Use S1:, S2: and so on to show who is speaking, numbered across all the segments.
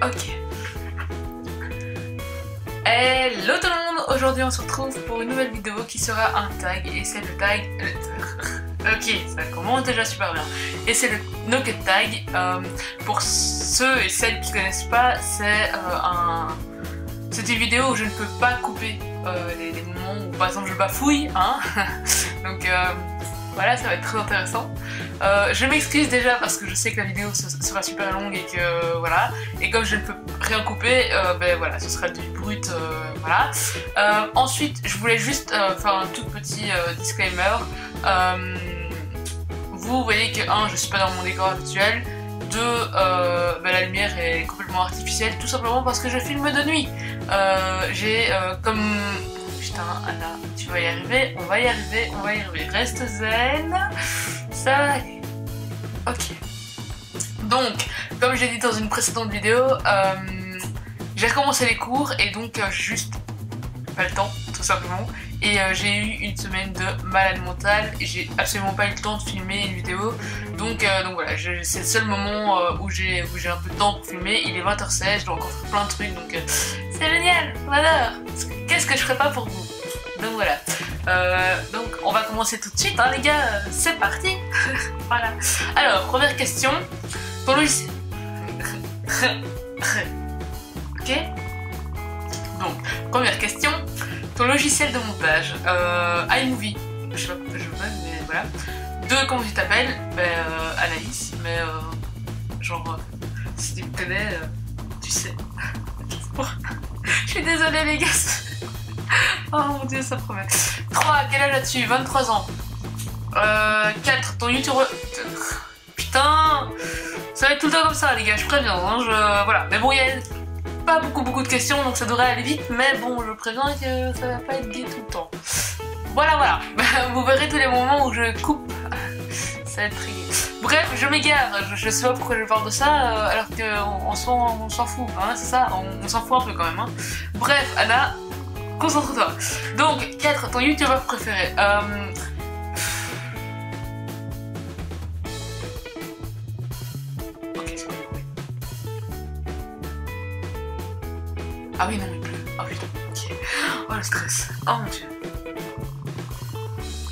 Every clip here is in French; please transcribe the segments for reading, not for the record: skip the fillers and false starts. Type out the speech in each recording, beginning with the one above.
S1: Ok. Hello tout le monde, aujourd'hui on se retrouve pour une nouvelle vidéo qui sera un tag et c'est le tag... Ok, ça commence déjà super bien. Et c'est le No Cut Tag. Pour ceux et celles qui connaissent pas, c'est une vidéo où je ne peux pas couper les moments où par exemple je bafouille, hein. Donc voilà, ça va être très intéressant. Je m'excuse déjà parce que je sais que la vidéo sera super longue et que voilà. Et comme je ne peux rien couper, ben voilà, ce sera du brut, voilà. Ensuite, je voulais juste faire un tout petit disclaimer. Vous voyez que 1, je suis pas dans mon décor habituel. 2, ben, la lumière est complètement artificielle, tout simplement parce que je filme de nuit. J'ai comme... Putain, Anna, tu vas y arriver, on va y arriver, on va y arriver. Reste zen, ça va aller. Ok. Donc, comme j'ai dit dans une précédente vidéo, j'ai recommencé les cours et donc juste pas le temps, tout simplement. Et j'ai eu une semaine de malade mental et j'ai absolument pas eu le temps de filmer une vidéo. Donc voilà, c'est le seul moment où j'ai un peu de temps pour filmer. Il est 20h16, je dois encore faire plein de trucs, donc c'est génial, j'adore. Qu'est-ce que je ferais pas pour vous? Donc voilà. Donc on va commencer tout de suite, hein, les gars, c'est parti. Voilà. Alors, première question. Ton logiciel... Ok. Donc, première question. Ton logiciel de montage, iMovie, je sais pas pourquoi je veux, mais voilà. 2, comment tu t'appelles? Anaïs, mais genre, si tu me connais, tu sais. Je suis désolée les gars. Oh mon dieu, ça promet. 3, quel âge as-tu? 23 ans. 4, ton youtubeur... Putain, ça va être tout le temps comme ça les gars, je préviens, hein, voilà. Mais bon, il y a pas beaucoup de questions, donc ça devrait aller vite, mais bon, je préviens que ça va pas être gai tout le temps. Voilà. Vous verrez tous les moments où je coupe. Ça va être très gai. Bref, je m'égare, je sais pas pourquoi je parle de ça, alors qu'on s'en fout, hein, c'est ça, on s'en fout un peu quand même, hein. Bref, Anna, concentre-toi. Donc, 4, ton youtubeur préféré. Ah oui, non, il pleut. Oh putain, ok. Oh le stress. Oh mon dieu.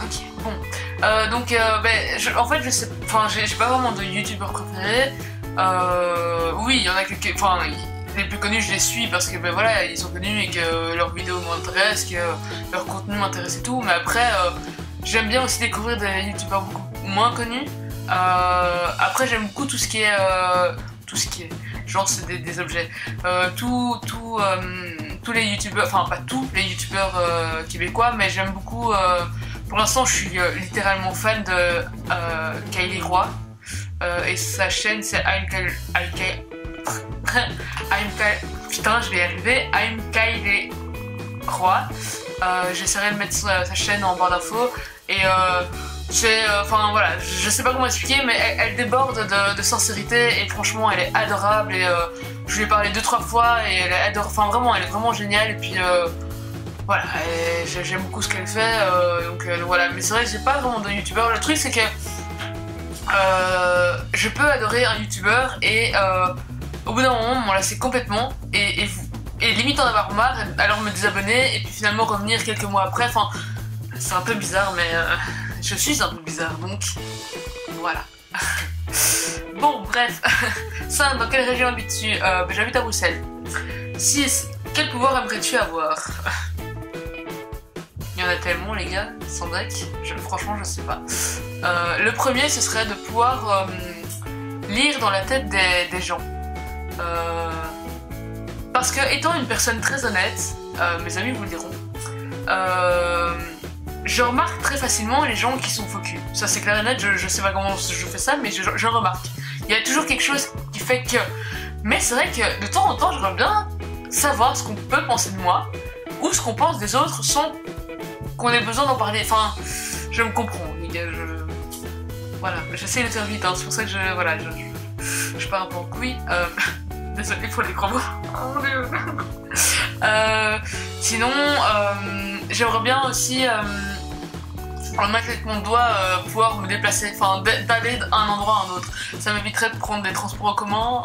S1: Ok, bon. En fait, je sais. Enfin, j'ai pas vraiment de youtubeurs préférés. Oui, il y en a quelques. Enfin, les plus connus, je les suis parce que, ben voilà, ils sont connus et que leurs vidéos m'intéressent, que leur contenu m'intéresse et tout. Mais après, j'aime bien aussi découvrir des youtubeurs beaucoup moins connus. Après, j'aime beaucoup tout ce qui est. Genre c'est des objets. Tous les youtubeurs, enfin pas tous les youtubeurs québécois, mais j'aime beaucoup. Pour l'instant, je suis littéralement fan de Kylie Roy. Et sa chaîne c'est putain, je vais y arriver. I'm Kylie Roy. J'essaierai de mettre sa chaîne en barre d'infos. Et enfin voilà, je sais pas comment expliquer, mais elle déborde de sincérité et franchement elle est adorable et je lui ai parlé 2-3 fois et elle est adorable, enfin vraiment elle est vraiment géniale et puis voilà, j'aime beaucoup ce qu'elle fait, donc voilà, mais c'est vrai que j'ai pas vraiment de youtubeur. Le truc c'est que je peux adorer un youtubeur et au bout d'un moment m'en lasser complètement et limite en avoir marre, alors me désabonner et puis finalement revenir quelques mois après, enfin c'est un peu bizarre mais je suis un peu bizarre, donc voilà. Bon, bref. 5, dans quelle région habites-tu? J'habite à Bruxelles. 6, quel pouvoir aimerais-tu avoir? Il y en a tellement, les gars, sans deck. Franchement, je sais pas. Le premier, ce serait de pouvoir lire dans la tête des gens. Parce que, étant une personne très honnête, mes amis vous le diront, je remarque très facilement les gens qui sont faux cul. Ça c'est clair et net, je sais pas comment je fais ça, mais je remarque. Il y a toujours quelque chose qui fait que... Mais c'est vrai que de temps en temps, j'aimerais bien savoir ce qu'on peut penser de moi, ou ce qu'on pense des autres sans qu'on ait besoin d'en parler. Enfin, je me comprends, les gars, voilà, j'essaie de faire vite, hein. C'est pour ça que je pars un peu en couille. Désolée pour les gros mots. Oh mon dieu. Sinon, j'aimerais bien aussi en mettre avec mon doigt pouvoir me déplacer, enfin d'aller d'un endroit à un autre. Ça m'éviterait de prendre des transports en commun,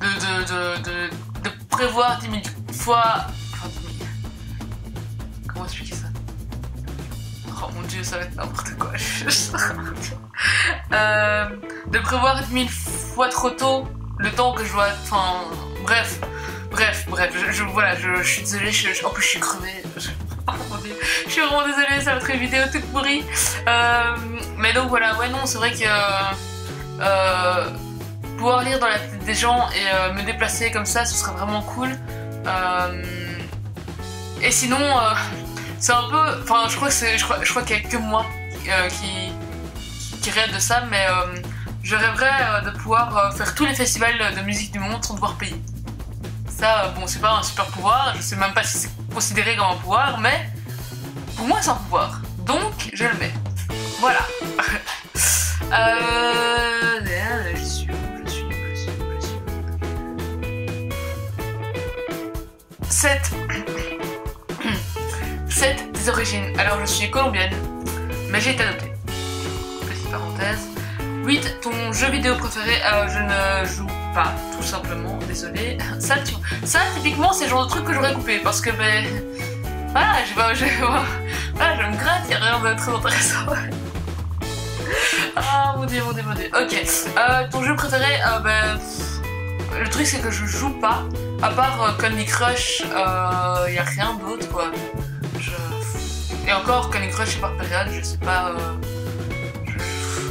S1: de prévoir 10 000 fois... Enfin, 10 000... Comment expliquer ça? Oh mon dieu, ça va être n'importe quoi. De prévoir 10 000 fois trop tôt le temps que je dois... Enfin, bref, voilà, je suis désolée, en plus je suis crevée. Oh mon dieu, je suis vraiment désolée, ça va être une vidéo toute pourrie. Mais donc voilà, ouais non, c'est vrai que pouvoir lire dans la tête des gens et me déplacer comme ça, ce serait vraiment cool. Et sinon, c'est un peu, enfin je crois qu'il n'y a que moi qui rêve de ça, mais je rêverais de pouvoir faire tous les festivals de musique du monde sans devoir payer. Ça, bon, c'est pas un super pouvoir, je sais même pas si c'est considéré comme un pouvoir, mais pour moi c'est un pouvoir, donc je le mets. Voilà. Je suis 7 des origines. Alors je suis colombienne, mais j'ai été adoptée. Petite parenthèse. 8. Ton jeu vidéo préféré? Je ne joue pas, tout simplement, désolée. Ça typiquement, c'est le genre de truc que j'aurais coupé, parce que, ben... Voilà, je me gratte, il n'y a rien de très intéressant. Ah, mon dieu. Ok. Ton jeu préféré? Le truc, c'est que je joue pas. À part Candy Crush, il n'y a rien d'autre, quoi. Et encore, Candy Crush, c'est par période, je sais pas...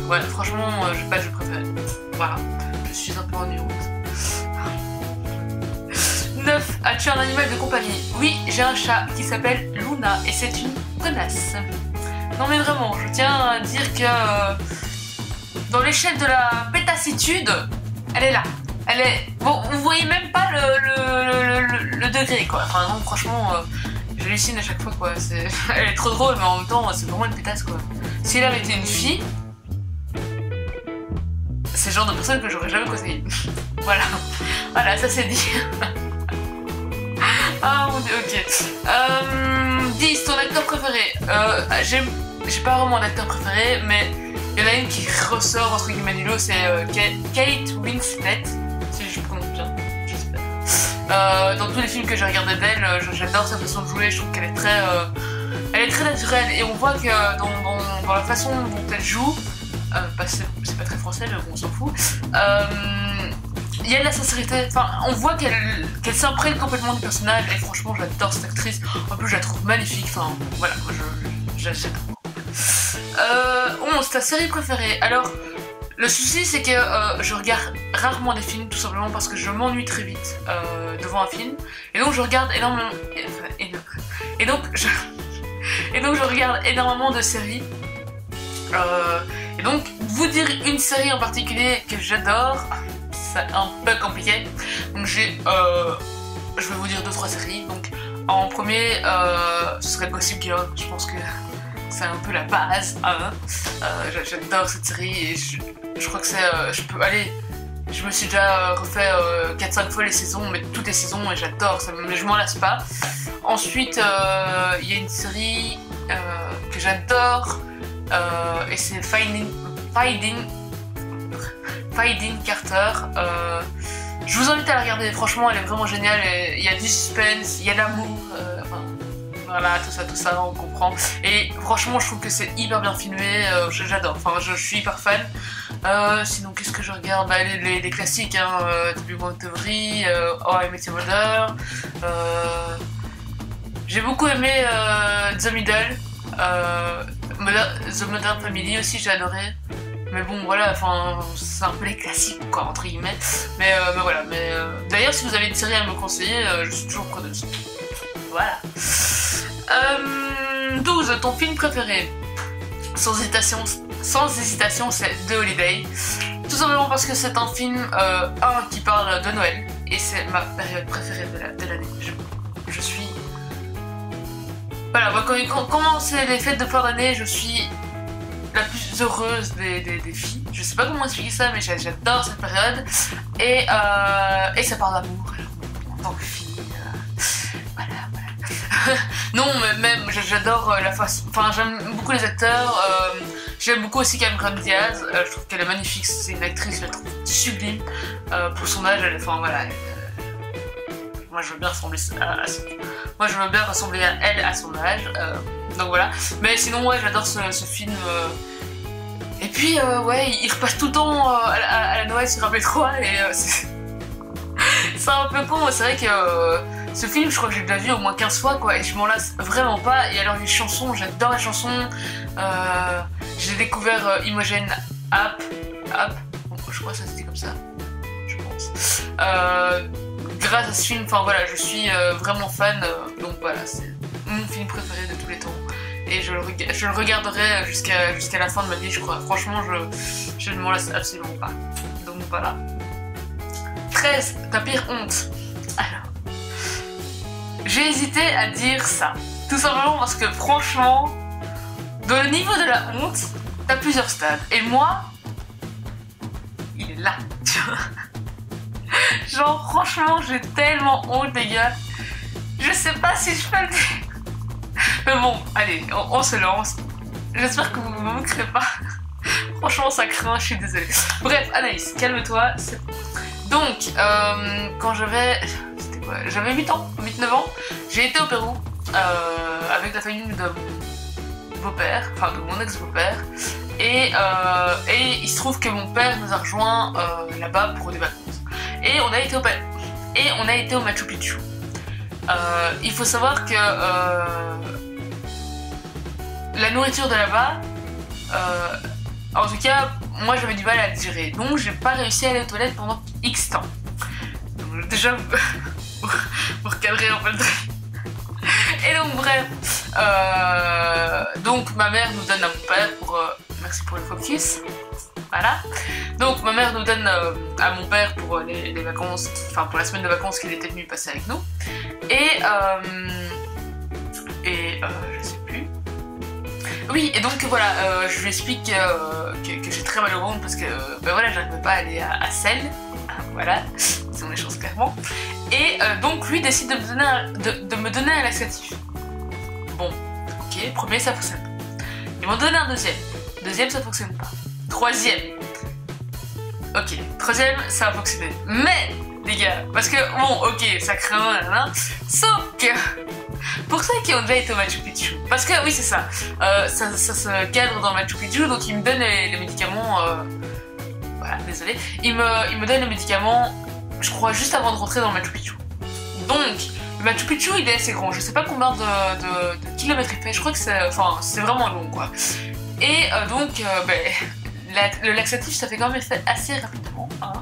S1: Ouais, franchement, j'ai pas de jeu préféré. Voilà, je suis un peu ennuyante. 9. As-tu un animal de compagnie? Oui, j'ai un chat qui s'appelle Luna et c'est une connasse. Non mais vraiment, je tiens à dire que dans l'échelle de la pétassitude, elle est là. Elle est... Bon, vous voyez même pas le degré, quoi. Enfin non, franchement, j'hallucine à chaque fois, quoi. Elle est trop drôle, mais en même temps, c'est vraiment une pétasse, quoi. Si elle avait été une fille... C'est le genre de personne que j'aurais jamais conseillé. Voilà, ça c'est dit. Ah mon dieu, ok. 10, ton acteur préféré. J'ai pas vraiment d'acteur préféré, mais il y en a une qui ressort entre guillemets du lot, c'est Kate Winslet, si je prononce bien, j'espère. Dans tous les films que j'ai regardé d'elle, j'adore sa façon de jouer, je trouve qu'elle est elle est très naturelle, et on voit que dans la façon dont elle joue, c'est pas très français, mais bon, on s'en fout. Il y a de la sincérité, enfin, on voit qu'elle s'imprègne complètement du personnage, et franchement, j'adore cette actrice. En plus, je la trouve magnifique, enfin, voilà, j'adore. 11, ta série préférée? Alors, le souci, c'est que je regarde rarement des films, tout simplement parce que je m'ennuie très vite devant un film, et donc je regarde énormément, et donc je regarde énormément de séries. Et donc, vous dire une série en particulier que j'adore, c'est un peu compliqué. Donc je vais vous dire 2-3 séries. Donc en premier, ce serait Gossip Girl. Je pense que c'est un peu la base. Hein. J'adore cette série et je crois que c'est... je me suis déjà refait 4-5 fois les saisons, mais toutes les saisons, et j'adore, mais je m'en lasse pas. Ensuite, il y a une série que j'adore, et c'est Finding Carter. Je vous invite à la regarder, franchement elle est vraiment géniale, il y a du suspense, il y a l'amour, voilà, tout ça, on comprend. Et franchement je trouve que c'est hyper bien filmé, j'adore, enfin je suis hyper fan. Sinon qu'est-ce que je regarde? Les classiques, hein, The Big Bang Theory, How I Met Your Mother. J'ai beaucoup aimé The Middle, The Modern Family aussi, j'ai adoré. Mais bon, voilà, enfin, c'est un peu les classiques, quoi, entre guillemets. Mais voilà, d'ailleurs, si vous avez une série à me conseiller, je suis toujours preneuse. Voilà. 12, ton film préféré? Sans hésitation, c'est The Holiday. Tout simplement parce que c'est un film, qui parle de Noël, et c'est ma période préférée de l'année. Je suis... Voilà, moi, quand c'est les fêtes de fin d'année, je suis la plus heureuse des filles. Je sais pas comment expliquer ça, mais j'adore cette période. Et ça parle d'amour, en tant que fille. Voilà. Non, mais même, j'adore la façon... Enfin, j'aime beaucoup les acteurs. J'aime beaucoup aussi Cameron Diaz, je trouve qu'elle est magnifique, c'est une actrice, je la trouve sublime. Pour son âge, enfin voilà, moi je veux bien ressembler moi je veux bien ressembler à elle à son âge, donc voilà. Mais sinon ouais, j'adore ce film. Et puis ouais, il repasse tout le temps à la Noël sur AP3 et c'est un peu con, c'est vrai que ce film, je crois que j'ai déjà vu au moins 15 fois quoi, et je m'en lasse vraiment pas. Et alors les chansons, j'adore les chansons. J'ai découvert Imogen App, bon, je crois que ça se dit comme ça, je pense. Grâce à ce film, enfin voilà, je suis vraiment fan, donc voilà, c'est mon film préféré de tous les temps. Et je le regarderai jusqu'à la fin de ma vie, je crois. Franchement, je ne m'en lasse absolument pas. Donc voilà. 13, ta pire honte. Alors, j'ai hésité à dire ça. Tout simplement parce que franchement, dans le niveau de la honte, t'as plusieurs stades. Et moi, il est là. Genre franchement, j'ai tellement honte les gars. Je sais pas si je peux le dire. Mais bon, allez, on se lance. J'espère que vous ne me moquerez pas. Franchement, ça craint, je suis désolée. Bref, Anaïs, calme-toi. Donc, quand j'avais... C'était quoi? J'avais 8 ans, 8-9 ans. J'ai été au Pérou avec la famille de mon beau-père, enfin de mon ex-beau-père. Et il se trouve que mon père nous a rejoints là-bas pour des vacances. Et on a été au Machu Picchu. Il faut savoir que la nourriture de là-bas, en tout cas, moi j'avais du mal à le digérer, donc j'ai pas réussi à aller aux toilettes pendant X temps. Donc, déjà, pour recadrer un peu le truc. Et donc bref, donc ma mère nous donne à mon père pour... merci pour le focus. Voilà. Donc ma mère nous donne à mon père pour les vacances, enfin pour la semaine de vacances qu'il était venu passer avec nous. Et je sais plus. Oui, et donc voilà, je lui explique que j'ai très mal au ventre parce que ben voilà, j'arrivais pas à aller à Celle. Voilà, ce sont les choses clairement. Et donc lui décide de me donner un laxatif. Bon, ok, premier ça fonctionne pas. Ils m'ont donné un deuxième. Deuxième ça fonctionne pas. Troisième. Ok, troisième ça a fonctionné. Mais les gars, parce que bon ok ça craint, sauf que pour ceux qui ont déjà été au Machu Picchu, parce que oui c'est ça, ça se cadre dans le Machu Picchu, donc ils me donnent les médicaments, voilà désolé, ils me donnent les médicaments, je crois juste avant de rentrer dans le Machu Picchu. Donc le Machu Picchu il est assez grand, je sais pas combien de kilomètres il fait, je crois que c'est vraiment long quoi. Et donc le laxatif ça fait quand même effet assez rapidement, hein.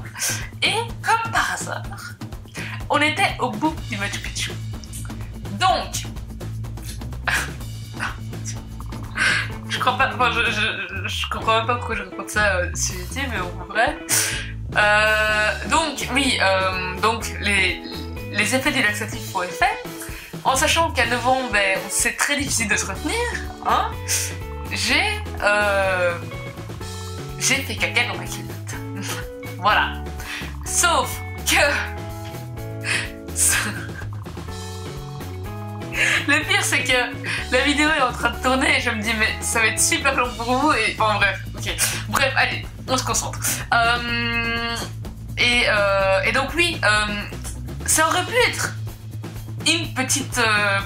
S1: Et comme par hasard, on était au bout du Machu Picchu. Donc, je crois pas, enfin, je comprends même pas pourquoi je raconte ça sur YouTube, mais bon, bref. Donc, oui, donc les effets du laxatif font effet. En sachant qu'à 9 ans, c'est très difficile de se retenir, hein. J'ai fait caca dans ma culotte. Voilà. Sauf que... Le pire c'est que la vidéo est en train de tourner et je me dis mais ça va être super long pour vous et... Enfin bref, ok. Bref, allez, on se concentre. Et donc oui, ça aurait pu être une petite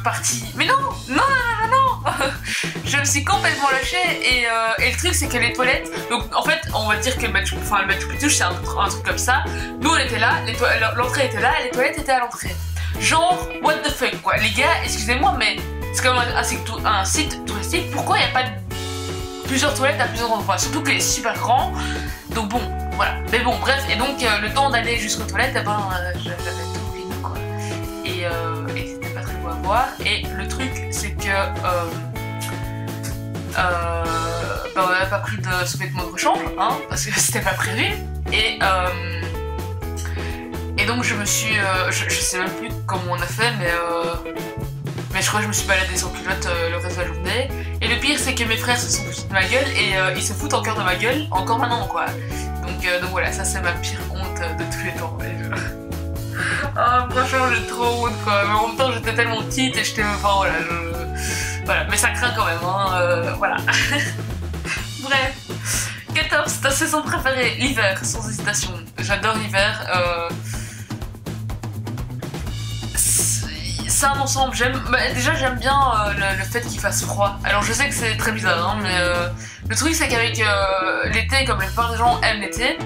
S1: partie... Mais non. Je me suis complètement lâchée et le truc c'est que les toilettes... Donc en fait on va dire que le Machu Picchu c'est un truc comme ça. Nous on était là, l'entrée était là et les toilettes étaient à l'entrée. Genre, what the fuck quoi. Les gars, excusez-moi mais c'est quand même un site touristique. Pourquoi il n'y a pas plusieurs toilettes à plusieurs endroits? Surtout qu'il est super grand. Donc bon, voilà. Mais bon, bref. Et donc le temps d'aller jusqu'aux toilettes, j'avais tout fini quoi. Et c'était pas très beau à voir. Et le truc c'est que on n'avait pas pris de sous-vêtements de rechange, hein, parce que c'était pas prévu. Et donc je me suis... je sais même plus comment on a fait, mais je crois que je me suis baladée sans culotte le reste de la journée. Et le pire c'est que mes frères se sont foutus de ma gueule et ils se foutent encore de ma gueule, encore maintenant quoi. Donc voilà, ça c'est ma pire honte de tous les temps. Ah, franchement j'ai trop honte quoi, mais en même temps j'étais tellement petite et j'étais... Enfin voilà, voilà, mais ça craint quand même, hein, voilà. Bref. 14, ta saison préférée? L'hiver, sans hésitation. J'adore l'hiver. C'est un ensemble, déjà j'aime bien le fait qu'il fasse froid. Alors je sais que c'est très bizarre, hein, mais le truc c'est qu'avec l'été, comme la plupart des gens aiment l'été,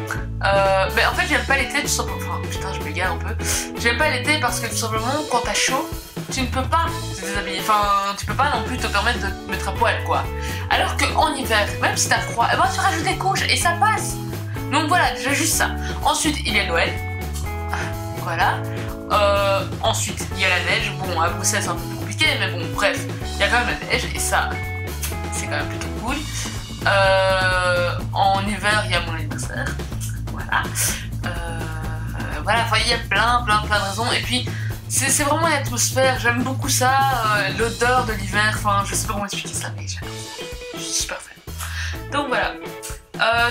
S1: en fait j'aime pas l'été tout simplement, enfin putain je m'égare un peu, j'aime pas l'été parce que tout simplement quand t'as chaud, tu ne peux pas te déshabiller, enfin tu peux pas non plus te permettre de te mettre à poil quoi. Alors qu'en hiver, même si t'as froid, eh ben, tu rajoutes des couches et ça passe. Donc voilà, déjà juste ça. Ensuite il y a Noël, voilà. Ensuite, il y a la neige. Bon, à Bruxelles, c'est un peu plus compliqué, mais bon, bref, il y a quand même la neige et ça, c'est quand même plutôt cool. En hiver, il y a mon anniversaire. Voilà. Voilà, enfin, il y a plein de raisons. Et puis, c'est vraiment l'atmosphère. J'aime beaucoup ça, l'odeur de l'hiver. Enfin, je sais pas comment expliquer ça, mais j'adore ça. Je suis super fan. Donc voilà.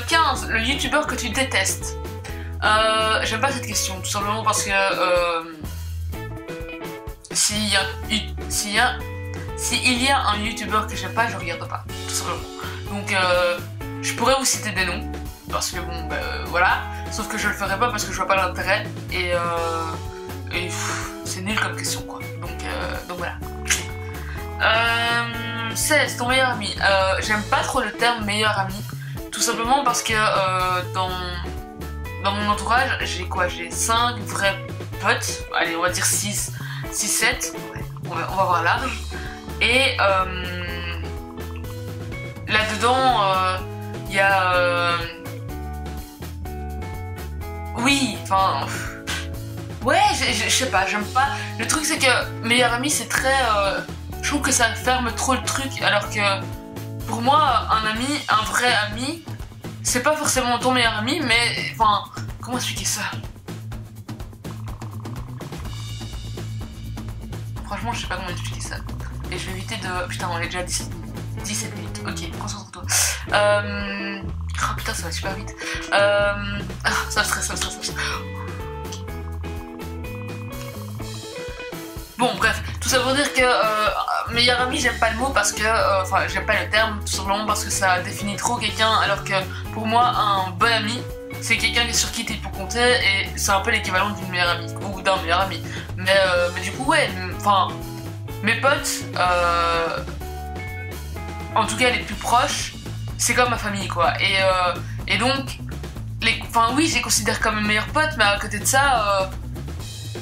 S1: 15. Le youtubeur que tu détestes. J'aime pas cette question, tout simplement parce que s'il y a un youtubeur que j'aime pas, je regarde pas, tout simplement. Donc je pourrais vous citer des noms, parce que bon, voilà, sauf que je le ferai pas parce que je vois pas l'intérêt, et c'est nul comme question quoi. Donc voilà. 16, ton meilleur ami. J'aime pas trop le terme meilleur ami, tout simplement parce que dans mon entourage, j'ai quoi? J'ai 5 vrais potes, allez on va dire 6, 7, ouais, on va voir large. Et là-dedans, il y a... oui, enfin... ouais, je sais pas, j'aime pas... Le truc c'est que meilleur ami c'est très... je trouve que ça ferme trop le truc, alors que pour moi, un ami, un vrai ami, c'est pas forcément ton meilleur ami, mais enfin, comment expliquer ça? Franchement, je sais pas comment expliquer ça. Et je vais éviter de... Putain, on est déjà 17 minutes. Ok, concentre-toi. Oh putain, ça va super vite. Ça me stresse. Bon, bref, tout ça pour dire que meilleur ami, j'aime pas le mot parce que, enfin, j'aime pas le terme, tout simplement parce que ça définit trop quelqu'un, alors que pour moi, un bon ami, c'est quelqu'un sur qui tu peux compter et c'est un peu l'équivalent d'une meilleure amie ou d'un meilleur ami. Mais du coup, ouais, enfin, mes potes, en tout cas les plus proches, c'est comme ma famille quoi. Et donc, enfin, oui, je les considère comme mes meilleurs potes, mais à côté de ça,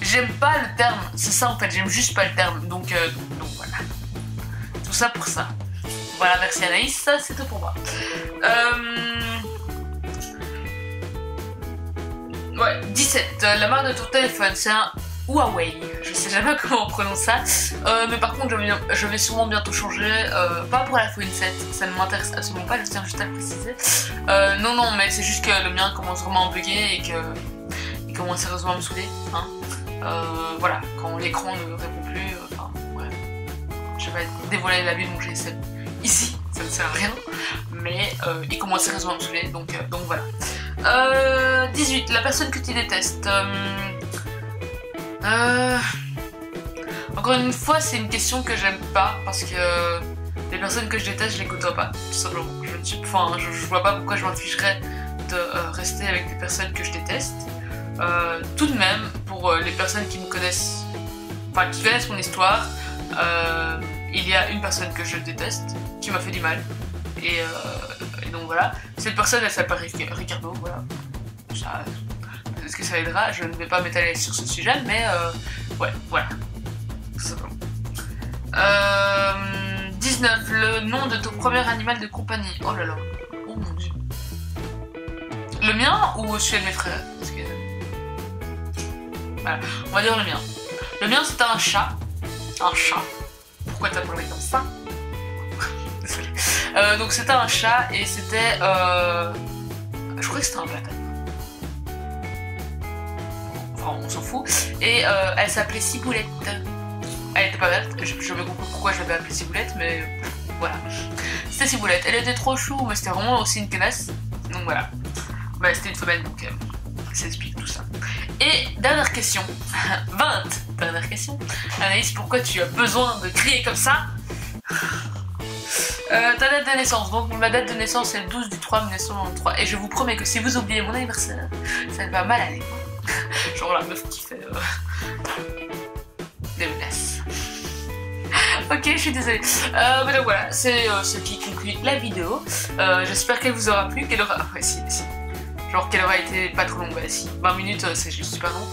S1: j'aime pas le terme, c'est ça en fait, j'aime juste pas le terme, donc voilà. Tout ça pour ça. Voilà, merci Anaïs, ça c'est tout pour moi. Ouais, 17, la marque de ton téléphone, c'est un Huawei, je sais jamais comment on prononce ça, mais par contre je vais sûrement bientôt changer, pas pour l'iPhone 7, ça ne m'intéresse absolument pas, je tiens juste à le préciser. Non, mais c'est juste que le mien commence vraiment à bugger et qu'il commence sérieusement à me saouler, hein. Voilà, quand l'écran ne répond plus, enfin, ouais, je vais dévoiler la vie de mon GSM ici, ça ne sert à rien, mais il commence sérieusement à me saouler, donc voilà. 18, la personne que tu détestes. Encore une fois, c'est une question que j'aime pas parce que les personnes que je déteste, je les côtoie pas, tout simplement. Je vois pas pourquoi je m'infligerais de rester avec des personnes que je déteste. Tout de même, pour les personnes qui me connaissent, enfin qui connaissent mon histoire, il y a une personne que je déteste, qui m'a fait du mal. Et donc voilà, cette personne elle s'appelle Ricardo, voilà. Peut-être que ça aidera, je ne vais pas m'étaler sur ce sujet, mais ouais, voilà. Tout simplement. 19, le nom de ton premier animal de compagnie. Oh là là, oh mon dieu. Le mien ou celui de mes frères? Parce que... voilà, on va dire le mien. Le mien c'était un chat. Un chat. Pourquoi t'as parlé comme ça? Désolée. Donc c'était un chat et c'était... je crois que c'était un platane. Enfin on s'en fout. Et elle s'appelait Ciboulette. Elle était pas verte, je me comprends pourquoi je l'avais appelée Ciboulette, mais voilà. C'était Ciboulette. Elle était trop chou, mais c'était vraiment aussi une connasse. Donc voilà. Bah c'était une femelle, donc ça explique tout ça. Et dernière question. 20. Dernière question. Anaïs, pourquoi tu as besoin de crier comme ça? Ta date de naissance. Donc ma date de naissance c'est le 12 du 3 1993. Et je vous promets que si vous oubliez mon anniversaire, ça va mal aller. Genre la meuf qui fait des menaces. Ok, je suis désolée. Mais donc voilà, c'est ce qui conclut la vidéo. J'espère qu'elle vous aura plu, qu'elle aura... Ouais, si. Genre qu'elle aura été pas trop longue, bah si. 20 minutes, c'est juste super long.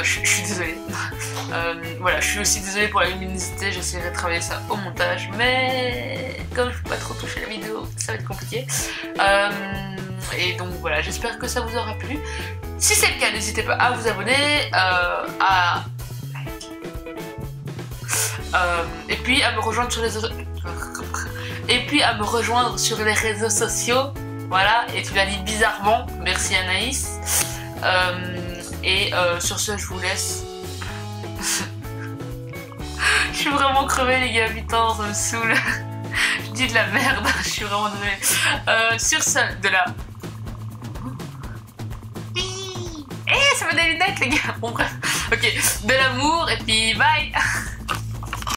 S1: Je suis désolée. Voilà, je suis aussi désolée pour la luminosité, j'essaierai de travailler ça au montage, mais comme je peux pas trop toucher la vidéo, ça va être compliqué. Et donc voilà, j'espère que ça vous aura plu. Si c'est le cas, n'hésitez pas à vous abonner, et puis à me rejoindre sur les réseaux sociaux. Voilà, et tu l'as dit bizarrement, merci Anaïs. Sur ce, je vous laisse. Je suis vraiment crevée les gars, putain, ça me saoule. Je dis de la merde, je suis vraiment désolée. Sur ce, de la... ça fait des lunettes les gars. Bon bref, ok, de l'amour et puis bye.